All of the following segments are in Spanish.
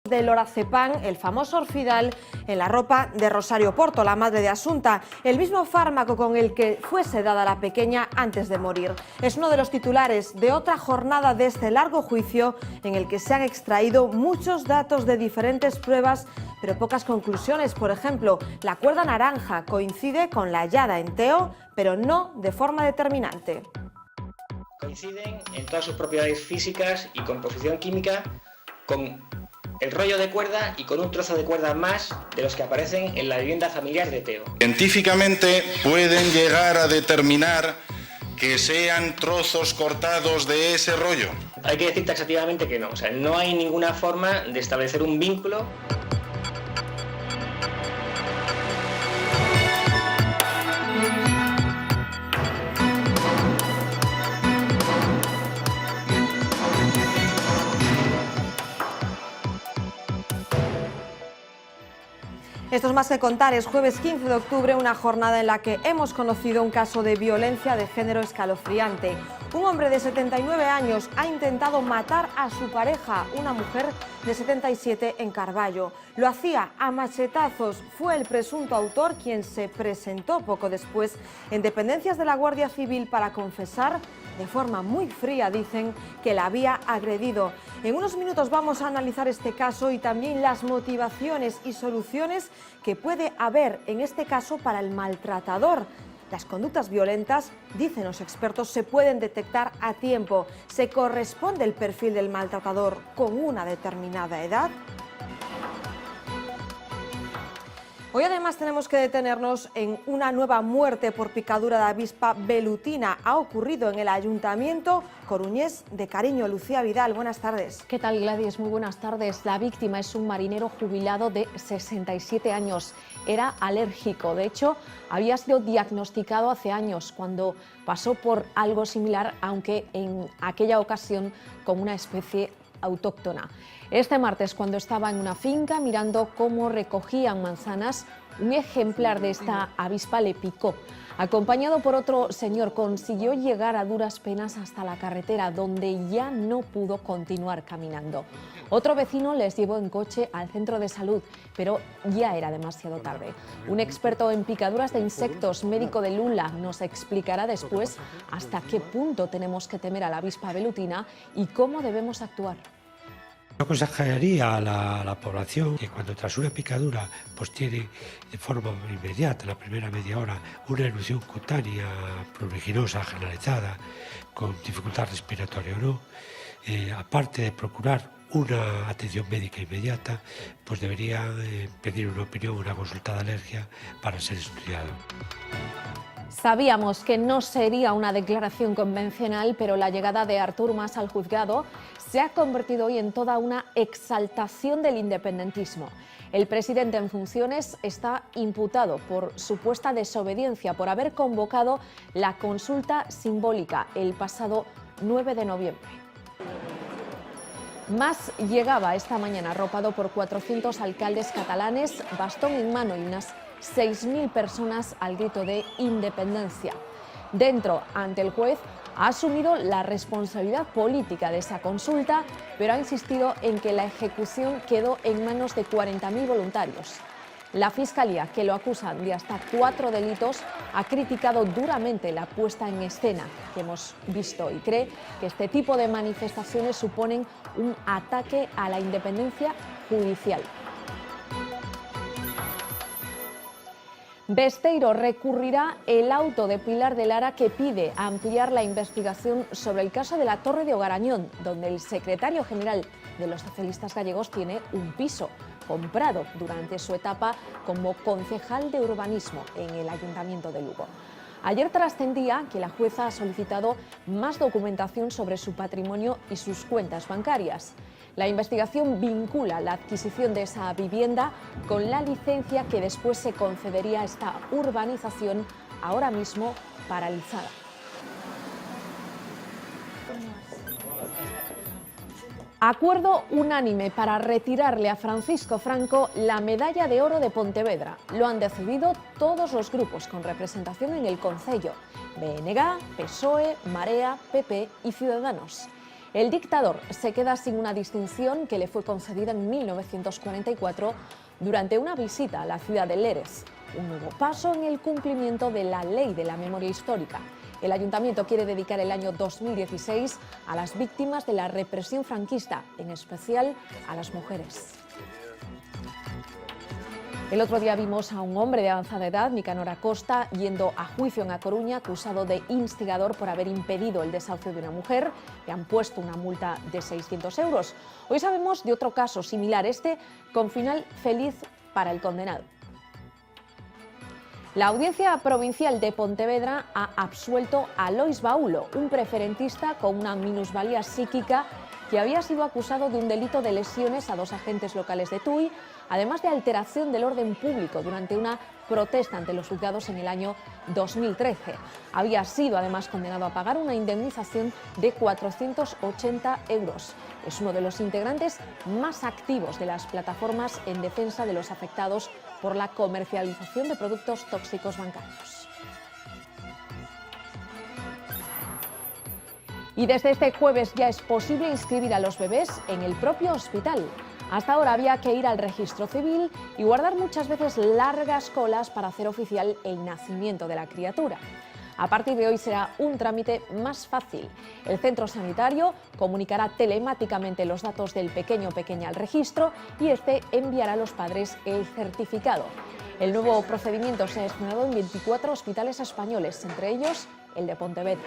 de lorazepam, el famoso Orfidal, en la ropa de Rosario Porto, la madre de Asunta, el mismo fármaco con el que fue sedada la pequeña antes de morir. Es uno de los titulares de otra jornada de este largo juicio en el que se han extraído muchos datos de diferentes pruebas, pero pocas conclusiones. Por ejemplo, la cuerda naranja coincide con la hallada en Teo, pero no de forma determinante. Coinciden en todas sus propiedades físicas y composición química con el rollo de cuerda y con un trozo de cuerda más de los que aparecen en la vivienda familiar de Teo. Científicamente pueden llegar a determinar que sean trozos cortados de ese rollo. Hay que decir taxativamente que no, o sea, no hay ninguna forma de establecer un vínculo. Esto es más que contar, es jueves 15 de octubre, una jornada en la que hemos conocido un caso de violencia de género escalofriante. Un hombre de 79 años ha intentado matar a su pareja, una mujer de 77 en Carballo. Lo hacía a machetazos. Fue el presunto autor quien se presentó poco después en dependencias de la Guardia Civil para confesar de forma muy fría, dicen, que la había agredido. En unos minutos vamos a analizar este caso y también las motivaciones y soluciones que puede haber en este caso para el maltratador. Las conductas violentas, dicen los expertos, se pueden detectar a tiempo. ¿Se corresponde el perfil del maltratador con una determinada edad? Hoy además tenemos que detenernos en una nueva muerte por picadura de avispa velutina. Ha ocurrido en el Ayuntamiento coruñés de Cariño. Lucía Vidal, buenas tardes. ¿Qué tal, Gladys? Muy buenas tardes. La víctima es un marinero jubilado de 67 años. Era alérgico. De hecho, había sido diagnosticado hace años cuando pasó por algo similar, aunque en aquella ocasión con una especie autóctona. Este martes, cuando estaba en una finca mirando cómo recogían manzanas, un ejemplar de esta avispa le picó. Acompañado por otro señor, consiguió llegar a duras penas hasta la carretera, donde ya no pudo continuar caminando. Otro vecino les llevó en coche al centro de salud, pero ya era demasiado tarde. Un experto en picaduras de insectos, médico de Lula, nos explicará después hasta qué punto tenemos que temer a la avispa velutina y cómo debemos actuar. Yo aconsejaría a la población que cuando tras una picadura pues tiene de forma inmediata, la primera media hora, una erupción cutánea pruriginosa generalizada con dificultad respiratoria o no, aparte de procurar una atención médica inmediata, pues debería pedir una opinión, una consulta de alergia para ser estudiado. Sabíamos que no sería una declaración convencional, pero la llegada de Artur Mas al juzgado se ha convertido hoy en toda una exaltación del independentismo. El presidente en funciones está imputado por supuesta desobediencia, por haber convocado la consulta simbólica el pasado 9 de noviembre. Mas llegaba esta mañana arropado por 400 alcaldes catalanes, bastón en mano y unas 6.000 personas al grito de independencia. Dentro, ante el juez, ha asumido la responsabilidad política de esa consulta, pero ha insistido en que la ejecución quedó en manos de 40.000 voluntarios. La Fiscalía, que lo acusan de hasta 4 delitos, ha criticado duramente la puesta en escena que hemos visto y cree que este tipo de manifestaciones suponen un ataque a la independencia judicial. Besteiro recurrirá el auto de Pilar de Lara que pide ampliar la investigación sobre el caso de la Torre de Ogarañón, donde el secretario general de los socialistas gallegos tiene un piso comprado durante su etapa como concejal de urbanismo en el Ayuntamiento de Lugo. Ayer trascendía que la jueza ha solicitado más documentación sobre su patrimonio y sus cuentas bancarias. La investigación vincula la adquisición de esa vivienda con la licencia que después se concedería a esta urbanización, ahora mismo paralizada. Acuerdo unánime para retirarle a Francisco Franco la medalla de oro de Pontevedra. Lo han decidido todos los grupos con representación en el Concello: BNG, PSOE, Marea, PP y Ciudadanos. El dictador se queda sin una distinción que le fue concedida en 1944 durante una visita a la ciudad de Leres, un nuevo paso en el cumplimiento de la ley de la memoria histórica. El ayuntamiento quiere dedicar el año 2016 a las víctimas de la represión franquista, en especial a las mujeres. El otro día vimos a un hombre de avanzada edad, Nicanor Acosta, yendo a juicio en A Coruña, acusado de instigador por haber impedido el desahucio de una mujer. Le han puesto una multa de 600 euros. Hoy sabemos de otro caso similar, este con final feliz para el condenado. La Audiencia Provincial de Pontevedra ha absuelto a Lois Baulo, un preferentista con una minusvalía psíquica que había sido acusado de un delito de lesiones a 2 agentes locales de Tui, además de alteración del orden público durante una protesta ante los juzgados en el año 2013. Había sido además condenado a pagar una indemnización de 480 euros. Es uno de los integrantes más activos de las plataformas en defensa de los afectados por la comercialización de productos tóxicos bancarios. Y desde este jueves ya es posible inscribir a los bebés en el propio hospital. Hasta ahora había que ir al registro civil y guardar muchas veces largas colas para hacer oficial el nacimiento de la criatura. A partir de hoy será un trámite más fácil. El centro sanitario comunicará telemáticamente los datos del pequeño o pequeña al registro y este enviará a los padres el certificado. El nuevo procedimiento se ha estrenado en 24 hospitales españoles, entre ellos el de Pontevedra.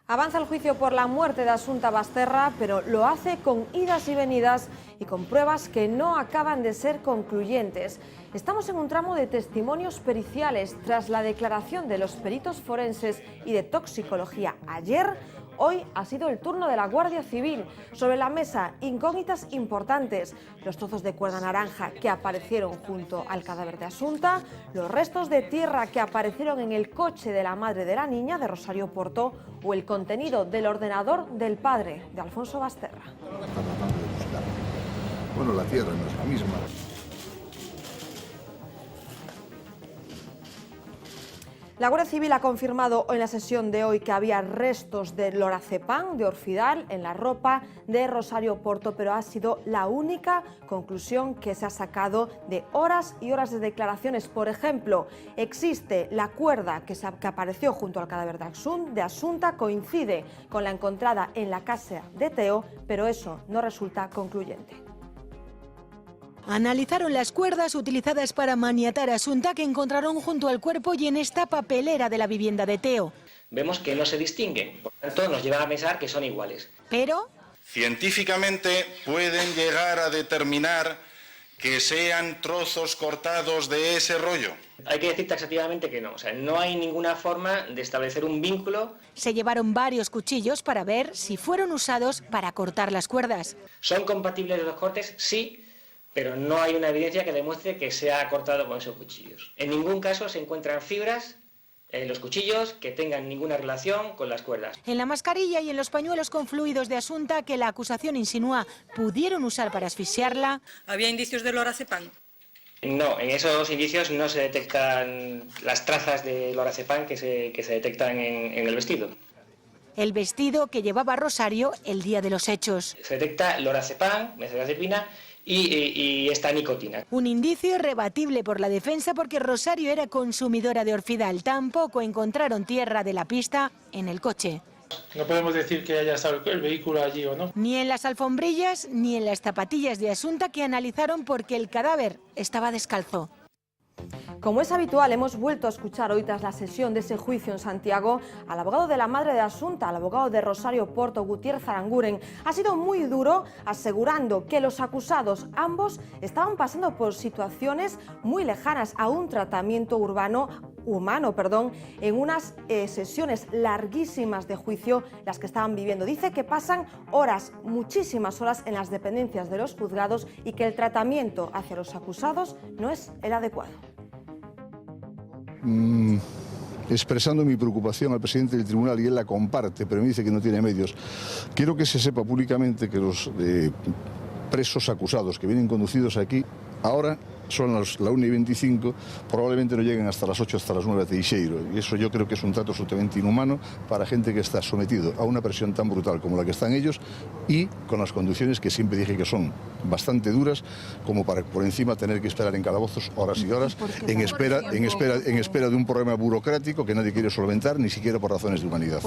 Avanza el juicio por la muerte de Asunta Basterra, pero lo hace con idas y venidas y con pruebas que no acaban de ser concluyentes. Estamos en un tramo de testimonios periciales tras la declaración de los peritos forenses y de toxicología ayer. Hoy ha sido el turno de la Guardia Civil. Sobre la mesa, incógnitas importantes. Los trozos de cuerda naranja que aparecieron junto al cadáver de Asunta, los restos de tierra que aparecieron en el coche de la madre de la niña, de Rosario Porto, o el contenido del ordenador del padre, de Alfonso Basterra. Bueno, la tierra no es la misma. La Guardia Civil ha confirmado en la sesión de hoy que había restos de lorazepam, de Orfidal, en la ropa de Rosario Porto, pero ha sido la única conclusión que se ha sacado de horas y horas de declaraciones. Por ejemplo, existe la cuerda que apareció junto al cadáver de Asunta, coincide con la encontrada en la casa de Teo, pero eso no resulta concluyente. Analizaron las cuerdas utilizadas para maniatar a Asunta que encontraron junto al cuerpo y en esta papelera de la vivienda de Teo. Vemos que no se distinguen, por tanto nos lleva a pensar que son iguales. Pero Científicamente pueden llegar a determinar que sean trozos cortados de ese rollo. Hay que decir taxativamente que no, o sea, no hay ninguna forma de establecer un vínculo. se llevaron varios cuchillos para ver si fueron usados para cortar las cuerdas. ¿Son compatibles los cortes? Sí, pero no hay una evidencia que demuestre que se ha cortado con esos cuchillos. En ningún caso se encuentran fibras en los cuchillos que tengan ninguna relación con las cuerdas. En la mascarilla y en los pañuelos con fluidos de Asunta que la acusación insinúa pudieron usar para asfixiarla. ¿Había indicios de lorazepam? No, en esos indicios no se detectan las trazas de lorazepam que se detectan en el vestido. El vestido que llevaba Rosario el día de los hechos. Se detecta lorazepam, benzodiazepina y esta nicotina. Un indicio irrebatible por la defensa porque Rosario era consumidora de Orfidal. Tampoco encontraron tierra de la pista en el coche. No podemos decir que haya estado el vehículo allí o no. Ni en las alfombrillas ni en las zapatillas de Asunta que analizaron porque el cadáver estaba descalzo. Como es habitual, hemos vuelto a escuchar hoy tras la sesión de ese juicio en Santiago al abogado de la madre de Asunta, al abogado de Rosario Porto, Gutiérrez Aranguren. Ha sido muy duro, asegurando que los acusados, ambos, estaban pasando por situaciones muy lejanas a un tratamiento humano, en unas sesiones larguísimas de juicio las que estaban viviendo. Dice que pasan horas, muchísimas horas en las dependencias de los juzgados y que el tratamiento hacia los acusados no es el adecuado. Expresando mi preocupación al presidente del tribunal, y él la comparte, pero me dice que no tiene medios. Quiero que se sepa públicamente que los presos acusados que vienen conducidos aquí ahora son la 1:25, probablemente no lleguen hasta las 8, hasta las 9 a Teixeiro. Y eso yo creo que es un trato absolutamente inhumano para gente que está sometido a una presión tan brutal como la que están ellos y con las condiciones que siempre dije que son bastante duras, como para por encima tener que esperar en calabozos horas y horas en espera de un problema burocrático que nadie quiere solventar, ni siquiera por razones de humanidad.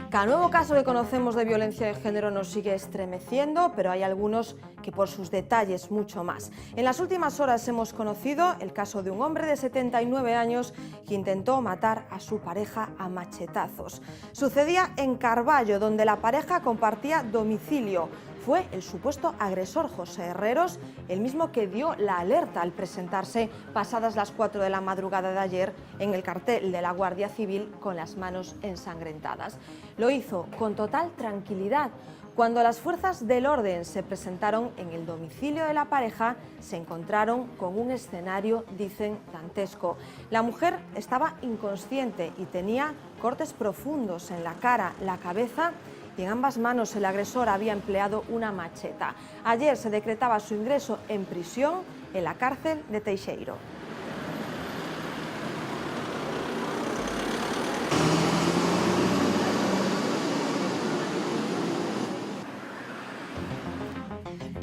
Cada nuevo caso que conocemos de violencia de género nos sigue estremeciendo, pero hay algunos que por sus detalles mucho más. En las últimas horas hemos conocido el caso de un hombre de 79 años que intentó matar a su pareja a machetazos. Sucedía en Carballo, donde la pareja compartía domicilio. Fue el supuesto agresor, José Herreros, el mismo que dio la alerta al presentarse pasadas las 4 de la madrugada de ayer en el cartel de la Guardia Civil con las manos ensangrentadas. Lo hizo con total tranquilidad. Cuando las fuerzas del orden se presentaron en el domicilio de la pareja, se encontraron con un escenario, dicen, dantesco. La mujer estaba inconsciente y tenía cortes profundos en la cara, la cabeza, y en ambas manos el agresor había empleado una macheta. Ayer se decretaba su ingreso en prisión en la cárcel de Teixeiro.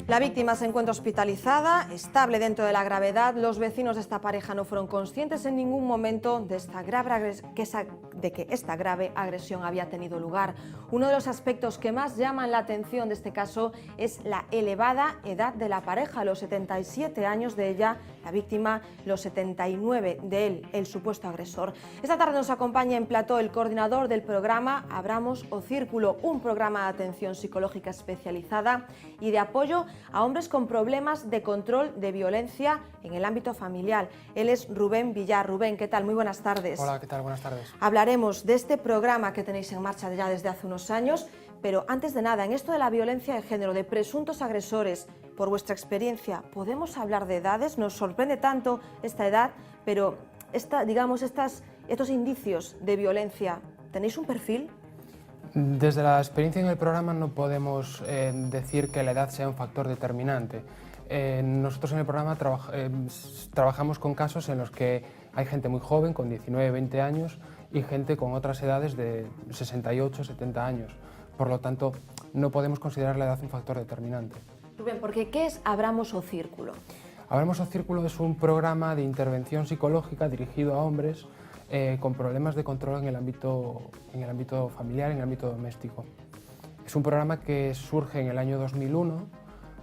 La víctima se encuentra hospitalizada, estable dentro de la gravedad. Los vecinos de esta pareja no fueron conscientes en ningún momento de que esta grave agresión había tenido lugar. Uno de los aspectos que más llaman la atención de este caso es la elevada edad de la pareja, los 77 años de ella, la víctima, los 79 de él, el supuesto agresor. Esta tarde nos acompaña en plató el coordinador del programa Abramos o Círculo, un programa de atención psicológica especializada y de apoyo a hombres con problemas de control de violencia en el ámbito familiar. Él es Rubén Villar. Rubén, ¿qué tal? Muy buenas tardes. Hola, ¿qué tal? Buenas tardes. Hablaremos de este programa que tenéis en marcha ya desde hace unos años, pero antes de nada, en esto de la violencia de género, de presuntos agresores, por vuestra experiencia, ¿podemos hablar de edades? Nos sorprende tanto esta edad, pero estos indicios de violencia, ¿tenéis un perfil? Desde la experiencia en el programa no podemos decir que la edad sea un factor determinante. Nosotros en el programa trabajamos con casos en los que hay gente muy joven, con 19, 20 años, y gente con otras edades de 68, 70 años. Por lo tanto, no podemos considerar la edad un factor determinante. Rubén, porque ¿qué es Abramos o Círculo? Abramos o Círculo es un programa de intervención psicológica dirigido a hombres con problemas de control en el ámbito familiar, en el ámbito doméstico. Es un programa que surge en el año 2001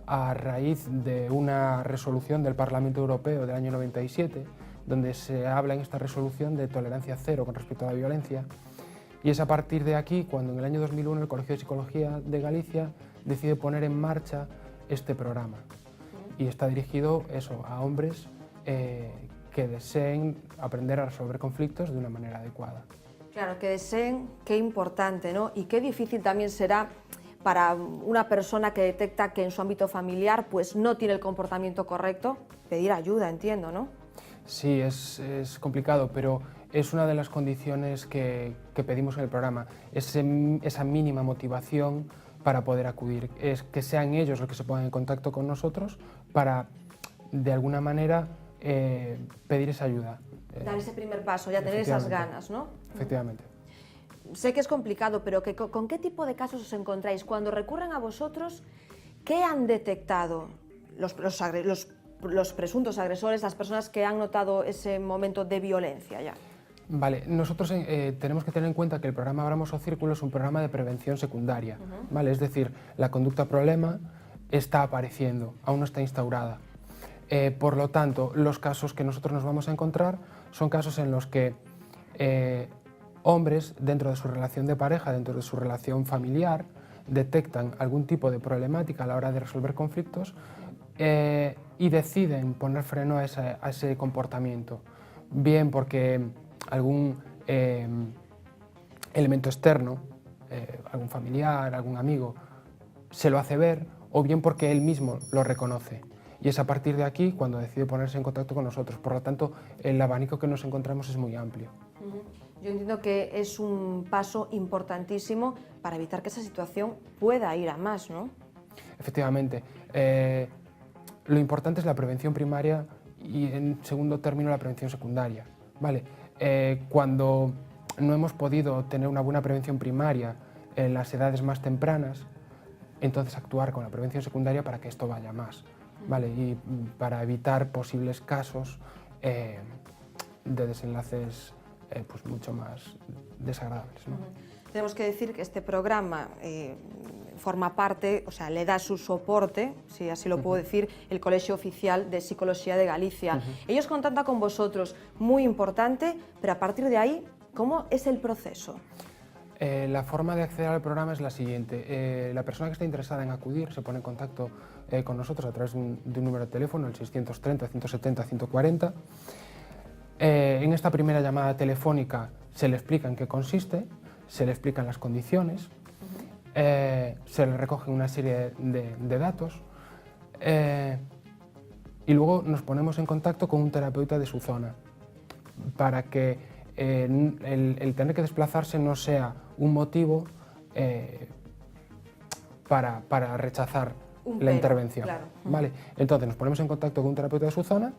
a raíz de una resolución del Parlamento Europeo del año 97, donde se habla en esta resolución de tolerancia cero con respecto a la violencia. Y es a partir de aquí cuando en el año 2001 el Colegio de Psicología de Galicia decide poner en marcha este programa. Y está dirigido a hombres que deseen aprender a resolver conflictos de una manera adecuada. Claro, que deseen, qué importante, ¿no? Y qué difícil también será para una persona que detecta que en su ámbito familiar pues no tiene el comportamiento correcto, pedir ayuda, entiendo, ¿no? Sí, es complicado, pero es una de las condiciones que pedimos en el programa, esa mínima motivación para poder acudir, es que sean ellos los que se pongan en contacto con nosotros para, de alguna manera, pedir esa ayuda. Dar ese primer paso, ya tener esas ganas, ¿no? Efectivamente. Sé que es complicado, pero ¿con qué tipo de casos os encontráis? Cuando recurren a vosotros, ¿qué han detectado los presuntos agresores, las personas que han notado ese momento de violencia ya? Vale, nosotros tenemos que tener en cuenta que el programa Abramos o Círculo es un programa de prevención secundaria, ¿vale? Es decir, la conducta problema está apareciendo, aún no está instaurada. Por lo tanto, los casos que nosotros nos vamos a encontrar son casos en los que hombres, dentro de su relación de pareja, dentro de su relación familiar, detectan algún tipo de problemática a la hora de resolver conflictos y deciden poner freno a ese comportamiento. Bien porque algún elemento externo, algún familiar, algún amigo, se lo hace ver, o bien porque él mismo lo reconoce. Y es a partir de aquí cuando decide ponerse en contacto con nosotros. Por lo tanto, el abanico que nos encontramos es muy amplio. Yo entiendo que es un paso importantísimo para evitar que esa situación pueda ir a más, ¿no? Efectivamente. lo importante es la prevención primaria y, en segundo término, la prevención secundaria. ¿Vale? Cuando no hemos podido tener una buena prevención primaria en las edades más tempranas, entonces actuar con la prevención secundaria para que esto vaya más, ¿vale? Y para evitar posibles casos de desenlaces pues mucho más desagradables, ¿no? Tenemos que decir que este programa forma parte, o sea, le da su soporte, si así lo puedo decir, el Colegio Oficial de Psicología de Galicia. Ellos contactan con vosotros, muy importante, pero a partir de ahí, ¿cómo es el proceso? La forma de acceder al programa es la siguiente. La persona que está interesada en acudir se pone en contacto con nosotros a través de un número de teléfono, el 630 170 140. En esta primera llamada telefónica se le explica en qué consiste, se le explican las condiciones, se le recogen una serie de datos y luego nos ponemos en contacto con un terapeuta de su zona para que el tener que desplazarse no sea un motivo para rechazar la intervención. Claro. ¿Vale? Entonces nos ponemos en contacto con un terapeuta de su zona,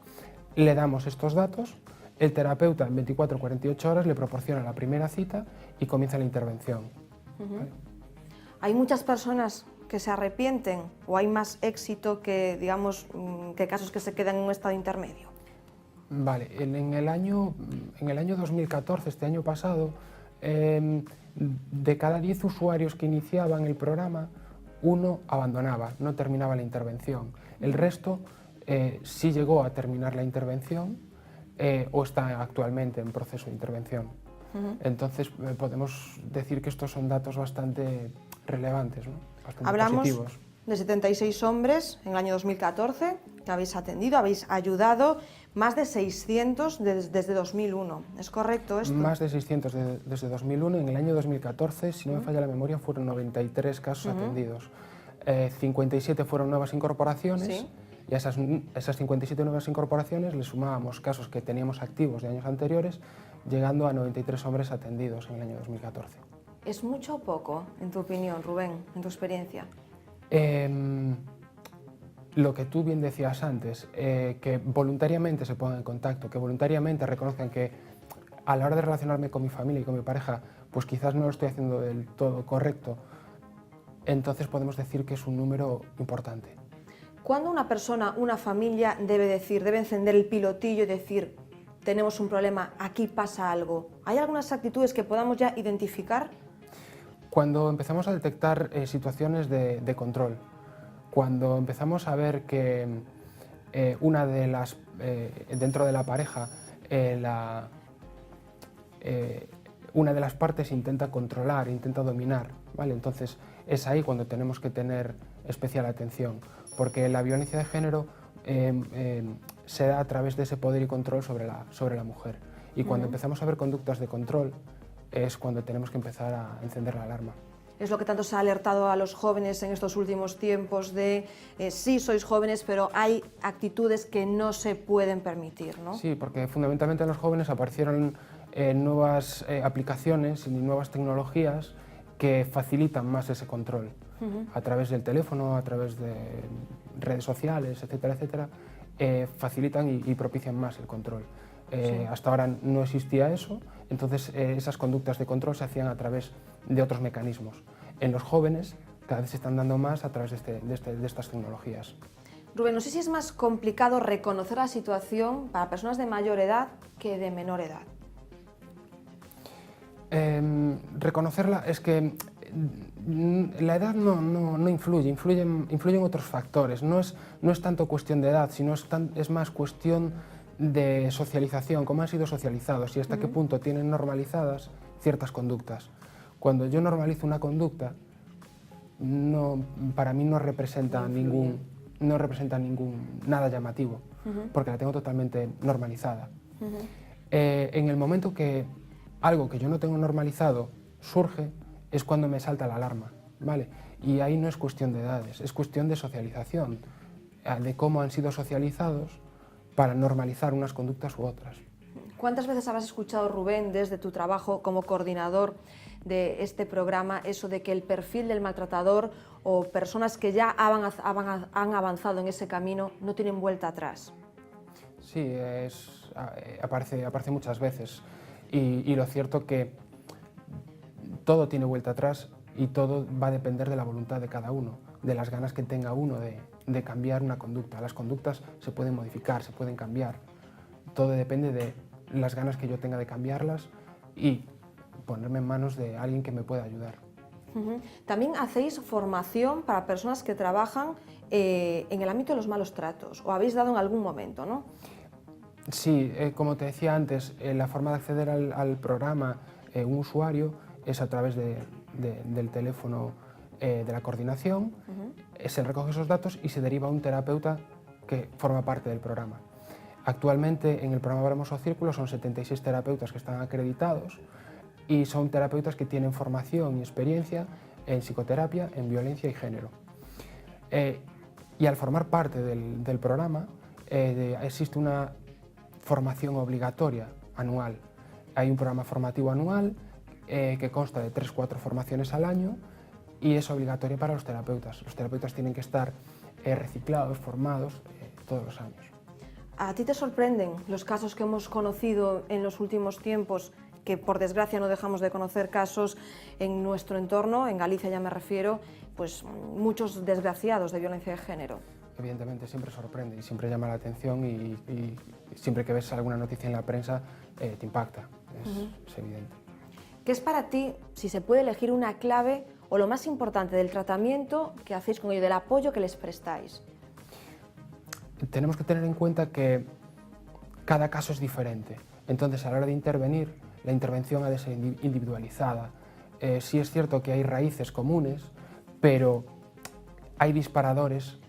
le damos estos datos, el terapeuta en 24 o 48 horas le proporciona la primera cita y comienza la intervención. ¿Vale? ¿Hay muchas personas que se arrepienten o hay más éxito que, digamos, que casos que se quedan en un estado intermedio? Vale, en el año 2014, este año pasado, de cada 10 usuarios que iniciaban el programa, uno abandonaba, no terminaba la intervención. El resto sí llegó a terminar la intervención o está actualmente en proceso de intervención. Entonces podemos decir que estos son datos bastante relevantes, ¿no? Bastante Hablamos positivos. de 76 hombres en el año 2014 que habéis atendido, habéis ayudado, más de 600 desde 2001. ¿Es correcto esto? Más de 600 desde 2001. En el año 2014, si no me falla la memoria, fueron 93 casos atendidos. 57 fueron nuevas incorporaciones. Sí. Y a esas 57 nuevas incorporaciones le sumábamos casos que teníamos activos de años anteriores, llegando a 93 hombres atendidos en el año 2014. ¿Es mucho o poco, en tu opinión, Rubén, en tu experiencia? Lo que tú bien decías antes, que voluntariamente se pongan en contacto, que voluntariamente reconozcan que a la hora de relacionarme con mi familia y con mi pareja, pues quizás no lo estoy haciendo del todo correcto, entonces podemos decir que es un número importante. ¿Cuándo una persona, una familia debe encender el pilotillo y decir, tenemos un problema, aquí pasa algo? ¿Hay algunas actitudes que podamos ya identificar? Cuando empezamos a detectar situaciones de control, cuando empezamos a ver que una de las, dentro de la pareja, una de las partes intenta controlar, intenta dominar, ¿vale? Entonces es ahí cuando tenemos que tener especial atención, porque la violencia de género se da a través de ese poder y control sobre la mujer. Y cuando empezamos a ver conductas de control es cuando tenemos que empezar a encender la alarma. Es lo que tanto se ha alertado a los jóvenes en estos últimos tiempos de sí, sois jóvenes, pero hay actitudes que no se pueden permitir, ¿no? Sí, porque fundamentalmente en los jóvenes aparecieron nuevas aplicaciones y nuevas tecnologías que facilitan más ese control. A través del teléfono, a través de redes sociales, etcétera, etcétera, facilitan y propician más el control. Hasta ahora no existía eso, entonces esas conductas de control se hacían a través de otros mecanismos. En los jóvenes cada vez se están dando más a través de estas tecnologías. Rubén, no sé si es más complicado reconocer la situación para personas de mayor edad que de menor edad. Reconocerla es que la edad no influye, influyen otros factores. No es tanto cuestión de edad, sino es más cuestión de socialización, cómo han sido socializados y hasta qué punto tienen normalizadas ciertas conductas. Cuando yo normalizo una conducta, para mí no representa nada llamativo, porque la tengo totalmente normalizada. En el momento que algo que yo no tengo normalizado surge, es cuando me salta la alarma, ¿vale? Y ahí no es cuestión de edades, es cuestión de socialización, de cómo han sido socializados para normalizar unas conductas u otras. ¿Cuántas veces habrás escuchado, Rubén, desde tu trabajo como coordinador de este programa, eso de que el perfil del maltratador o personas que ya han avanzado en ese camino no tienen vuelta atrás? Sí, aparece muchas veces y lo cierto que todo tiene vuelta atrás y todo va a depender de la voluntad de cada uno, de las ganas que tenga uno de cambiar una conducta. Las conductas se pueden modificar, se pueden cambiar, todo depende de las ganas que yo tenga de cambiarlas y ponerme en manos de alguien que me pueda ayudar. También hacéis formación para personas que trabajan en el ámbito de los malos tratos, o habéis dado en algún momento, ¿no? Sí, como te decía antes, la forma de acceder al programa, un usuario, es a través del teléfono de la coordinación, se recoge esos datos y se deriva a un terapeuta que forma parte del programa. Actualmente en el programa Abramos Círculo son 76 terapeutas que están acreditados y son terapeutas que tienen formación y experiencia en psicoterapia, en violencia y género. Y al formar parte del programa existe una formación obligatoria anual. Hay un programa formativo anual que consta de 3-4 formaciones al año y es obligatoria para los terapeutas. Los terapeutas tienen que estar reciclados, formados todos los años. ¿A ti te sorprenden los casos que hemos conocido en los últimos tiempos, que por desgracia no dejamos de conocer casos en nuestro entorno, en Galicia ya me refiero, pues muchos desgraciados de violencia de género? Evidentemente siempre sorprende y siempre llama la atención y siempre que ves alguna noticia en la prensa te impacta, es evidente. ¿Qué es para ti, si se puede elegir una clave o lo más importante del tratamiento que hacéis con ello, del apoyo que les prestáis? Tenemos que tener en cuenta que cada caso es diferente, entonces a la hora de intervenir, la intervención ha de ser individualizada. Sí es cierto que hay raíces comunes, pero hay disparadores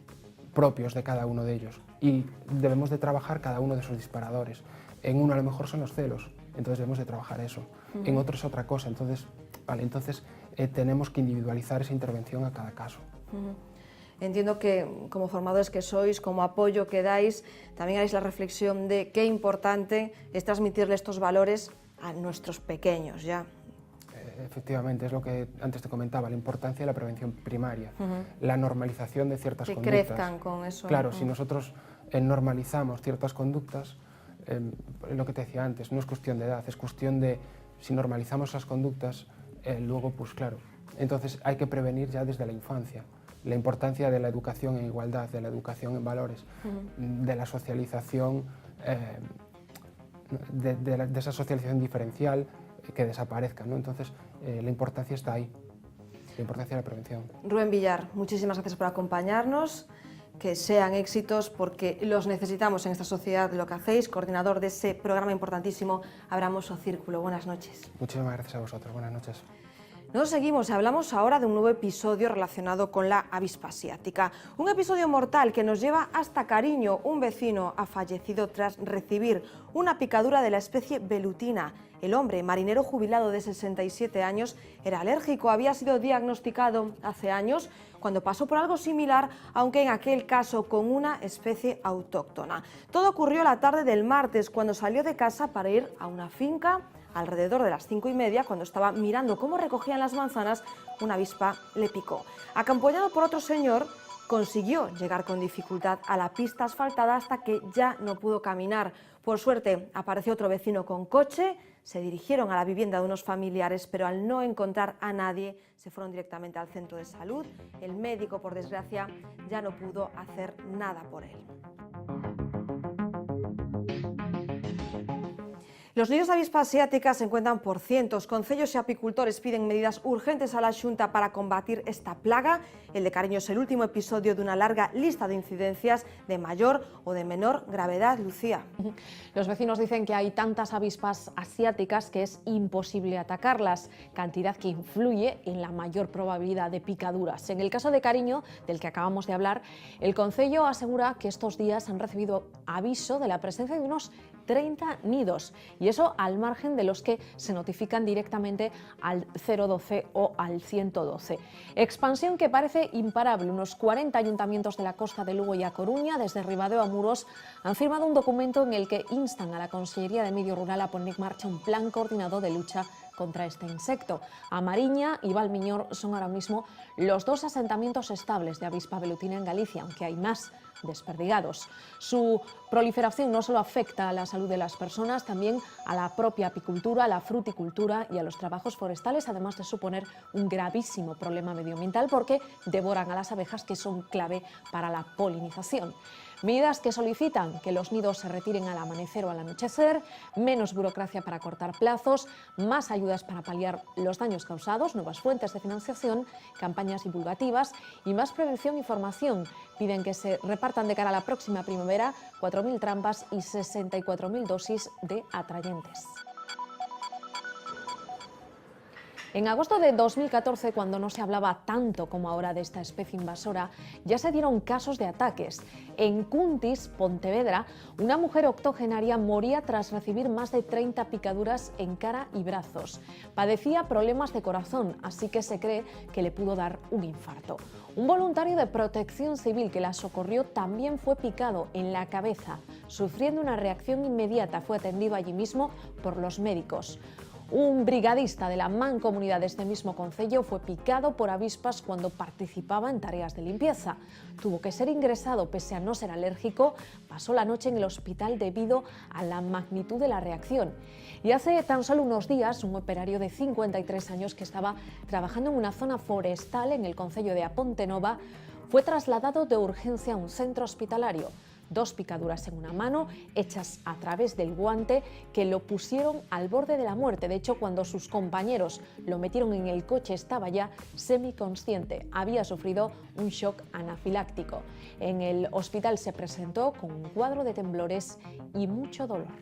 propios de cada uno de ellos y debemos de trabajar cada uno de esos disparadores. En uno a lo mejor son los celos, entonces debemos de trabajar eso. En otro es otra cosa, entonces tenemos que individualizar esa intervención a cada caso. Entiendo que como formadores que sois, como apoyo que dais, también haréis la reflexión de qué importante es transmitirle estos valores a nuestros pequeños ya. Efectivamente, es lo que antes te comentaba, la importancia de la prevención primaria, la normalización de ciertas conductas. Que crezcan con eso. Claro, si nosotros normalizamos ciertas conductas, lo que te decía antes, no es cuestión de edad, es cuestión de si normalizamos esas conductas, luego pues claro, entonces hay que prevenir ya desde la infancia. La importancia de la educación en igualdad, de la educación en valores, de la socialización, de esa socialización diferencial que desaparezca, ¿no? Entonces, la importancia está ahí, la importancia de la prevención. Rubén Villar, muchísimas gracias por acompañarnos, que sean éxitos porque los necesitamos en esta sociedad, lo que hacéis, coordinador de ese programa importantísimo Abramos Círculo. Buenas noches. Muchísimas gracias a vosotros, buenas noches. Nos seguimos, hablamos ahora de un nuevo episodio relacionado con la avispa asiática. Un episodio mortal que nos lleva hasta Cariño. Un vecino ha fallecido tras recibir una picadura de la especie velutina. El hombre, marinero jubilado de 67 años, era alérgico, había sido diagnosticado hace años cuando pasó por algo similar, aunque en aquel caso con una especie autóctona. Todo ocurrió la tarde del martes, cuando salió de casa para ir a una finca. Alrededor de las 5:30, cuando estaba mirando cómo recogían las manzanas, una avispa le picó. Acompañado por otro señor, consiguió llegar con dificultad a la pista asfaltada hasta que ya no pudo caminar. Por suerte, apareció otro vecino con coche, se dirigieron a la vivienda de unos familiares, pero al no encontrar a nadie, se fueron directamente al centro de salud. El médico, por desgracia, ya no pudo hacer nada por él. Los nidos de avispa asiática se encuentran por cientos. Concellos y apicultores piden medidas urgentes a la Xunta para combatir esta plaga. El de Cariño es el último episodio de una larga lista de incidencias de mayor o de menor gravedad. Lucía. Los vecinos dicen que hay tantas avispas asiáticas que es imposible atacarlas, cantidad que influye en la mayor probabilidad de picaduras. En el caso de Cariño, del que acabamos de hablar, el concello asegura que estos días han recibido aviso de la presencia de unos 30 nidos, y eso al margen de los que se notifican directamente al 012 o al 112. Expansión que parece imparable. Unos 40 ayuntamientos de la costa de Lugo y A Coruña, desde Ribadeo a Muros, han firmado un documento en el que instan a la Consellería de Medio Rural a poner en marcha un plan coordinado de lucha contra este insecto. A Mariña y Valmiñor son ahora mismo los dos asentamientos estables de avispa velutina en Galicia, aunque hay más desperdigados. Su proliferación no solo afecta a la salud de las personas, también a la propia apicultura, a la fruticultura y a los trabajos forestales, además de suponer un gravísimo problema medioambiental porque devoran a las abejas, que son clave para la polinización. Medidas que solicitan que los nidos se retiren al amanecer o al anochecer, menos burocracia para cortar plazos, más ayudas para paliar los daños causados, nuevas fuentes de financiación, campañas divulgativas y más prevención y formación. Piden que se repartan de cara a la próxima primavera 4.000 trampas y 64.000 dosis de atrayentes. En agosto de 2014, cuando no se hablaba tanto como ahora de esta especie invasora, ya se dieron casos de ataques. En Cuntis, Pontevedra, una mujer octogenaria moría tras recibir más de 30 picaduras en cara y brazos. Padecía problemas de corazón, así que se cree que le pudo dar un infarto. Un voluntario de Protección Civil que la socorrió también fue picado en la cabeza. Sufriendo una reacción inmediata, fue atendido allí mismo por los médicos. Un brigadista de la Mancomunidad de este mismo concello fue picado por avispas cuando participaba en tareas de limpieza. Tuvo que ser ingresado pese a no ser alérgico. Pasó la noche en el hospital debido a la magnitud de la reacción. Y hace tan solo unos días, un operario de 53 años que estaba trabajando en una zona forestal en el concello de A Ponte Nova fue trasladado de urgencia a un centro hospitalario. 2 picaduras en una mano, hechas a través del guante, que lo pusieron al borde de la muerte. De hecho, cuando sus compañeros lo metieron en el coche, estaba ya semiconsciente. Había sufrido un shock anafiláctico. En el hospital se presentó con un cuadro de temblores y mucho dolor.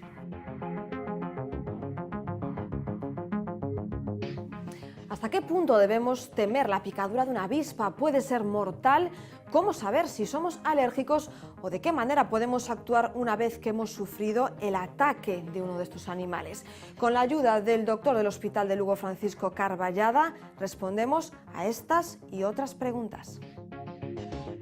¿Hasta qué punto debemos temer la picadura de una avispa? ¿Puede ser mortal? ¿Cómo saber si somos alérgicos o de qué manera podemos actuar una vez que hemos sufrido el ataque de uno de estos animales? Con la ayuda del doctor del Hospital de Lugo, Francisco Carballada, respondemos a estas y otras preguntas.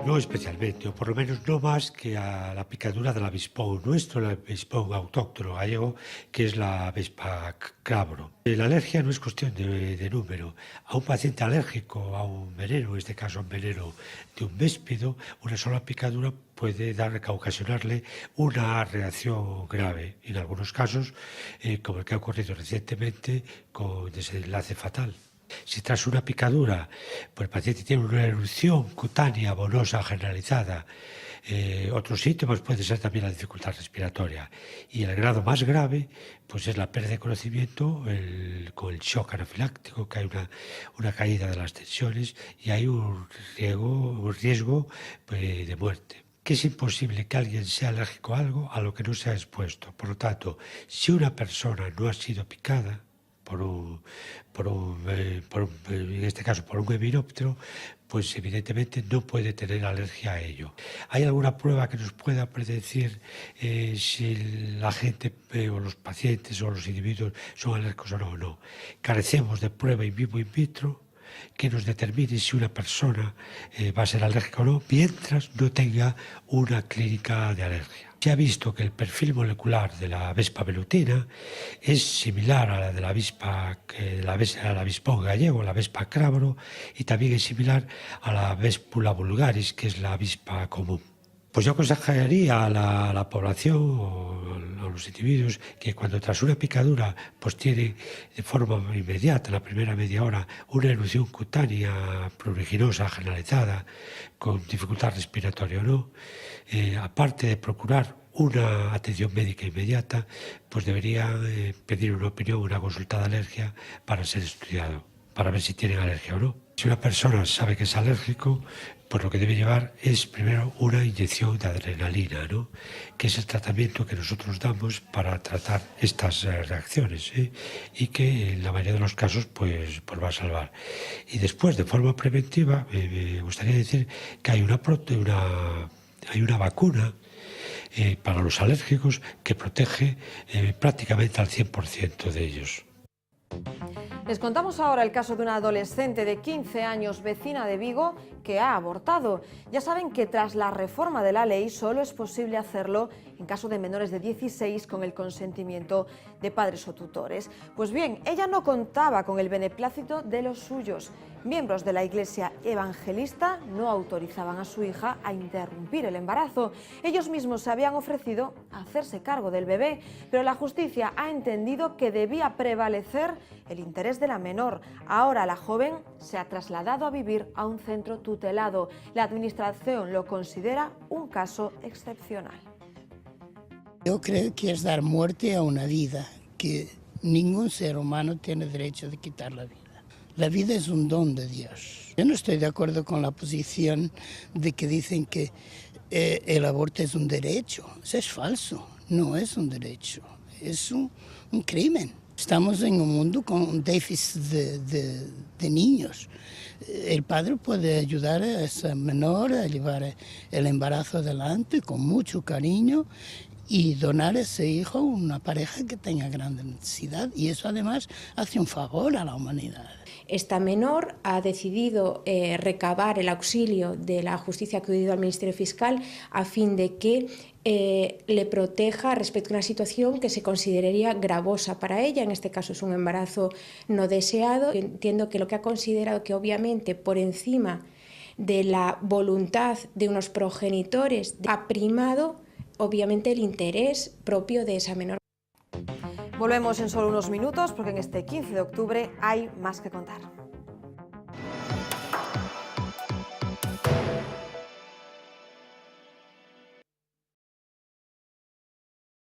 No especialmente, o por lo menos no más que a la picadura del avispón nuestro, el avispón autóctono gallego, que es la avispa crabro. La alergia no es cuestión de número. A un paciente alérgico a un veneno, en este caso un veneno de un véspido, una sola picadura puede ocasionarle una reacción grave. En algunos casos, como el que ha ocurrido recientemente, con desenlace fatal. Si tras una picadura pues el paciente tiene una erupción cutánea bonosa generalizada, otros síntomas puede ser también la dificultad respiratoria. Y el grado más grave pues es la pérdida de conocimiento con el shock anafiláctico, que hay una caída de las tensiones y hay un riesgo pues, de muerte. Que es imposible que alguien sea alérgico a algo a lo que no se ha expuesto. Por lo tanto, si una persona no ha sido picada, en este caso por un heminóptero, pues evidentemente no puede tener alergia a ello. ¿Hay alguna prueba que nos pueda predecir si la gente o los pacientes o los individuos son alérgicos o no? No. Carecemos de prueba in vivo in vitro que nos determine si una persona va a ser alérgica o no, mientras no tenga una clínica de alergia. Se ha visto que el perfil molecular de la avispa velutina es similar a la de la al avispón gallego, la avispa crabro, y también es similar a la Vespula vulgaris, que es la avispa común. Pues yo aconsejaría a la población o a los individuos que cuando tras una picadura pues tienen de forma inmediata, en la primera media hora, una erupción cutánea pruriginosa generalizada con dificultad respiratoria o no, aparte de procurar una atención médica inmediata, pues deberían pedir una opinión, una consulta de alergia para ser estudiado, para ver si tienen alergia o no. Si una persona sabe que es alérgico, pues lo que debe llevar es primero una inyección de adrenalina, ¿no? Que es el tratamiento que nosotros damos para tratar estas reacciones, y que en la mayoría de los casos pues va a salvar. Y después, de forma preventiva, me gustaría decir que hay una vacuna para los alérgicos que protege prácticamente al 100% de ellos. Les contamos ahora el caso de una adolescente de 15 años, vecina de Vigo, que ha abortado. Ya saben que tras la reforma de la ley solo es posible hacerlo en caso de menores de 16 con el consentimiento de padres o tutores. Pues bien, ella no contaba con el beneplácito de los suyos. Miembros de la Iglesia evangelista no autorizaban a su hija a interrumpir el embarazo. Ellos mismos se habían ofrecido a hacerse cargo del bebé, pero la justicia ha entendido que debía prevalecer el interés de la menor. Ahora la joven se ha trasladado a vivir a un centro tutelado. La administración lo considera un caso excepcional. Yo creo que es dar muerte a una vida, que ningún ser humano tiene derecho de quitar la vida. La vida es un don de Dios. Yo no estoy de acuerdo con la posición de que dicen que el aborto es un derecho. Eso es falso, no es un derecho, es un crimen. Estamos en un mundo con un déficit de niños. El padre puede ayudar a esa menor a llevar el embarazo adelante con mucho cariño y donar a ese hijo a una pareja que tenga gran necesidad, y eso además hace un favor a la humanidad. Esta menor ha decidido recabar el auxilio de la justicia, ha acudido al Ministerio Fiscal a fin de que le proteja respecto a una situación que se consideraría gravosa para ella. En este caso es un embarazo no deseado. Entiendo que lo que ha considerado que obviamente por encima de la voluntad de unos progenitores ha primado obviamente el interés propio de esa menor. Volvemos en solo unos minutos porque en este 15 de octubre hay más que contar.